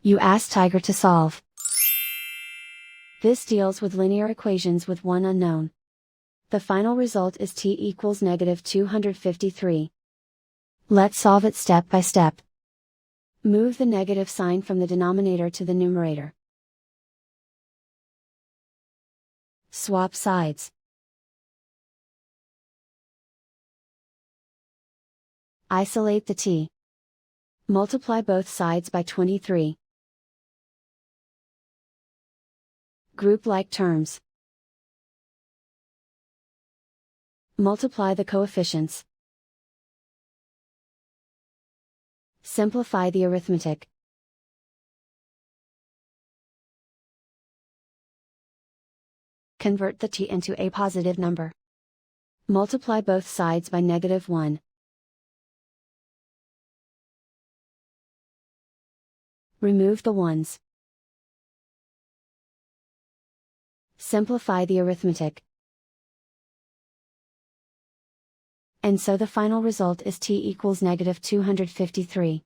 You ask Tiger to solve. This deals with linear equations with one unknown. The final result is t equals -253. Let's solve it step by step. Move the negative sign from the denominator to the numerator. Swap sides. Isolate the t. Multiply both sides by 23. Group like terms. Multiply the coefficients. Simplify the arithmetic. Convert the t into a positive number. Multiply both sides by -1. Remove the ones. Simplify the arithmetic. And so the final result is t equals -253.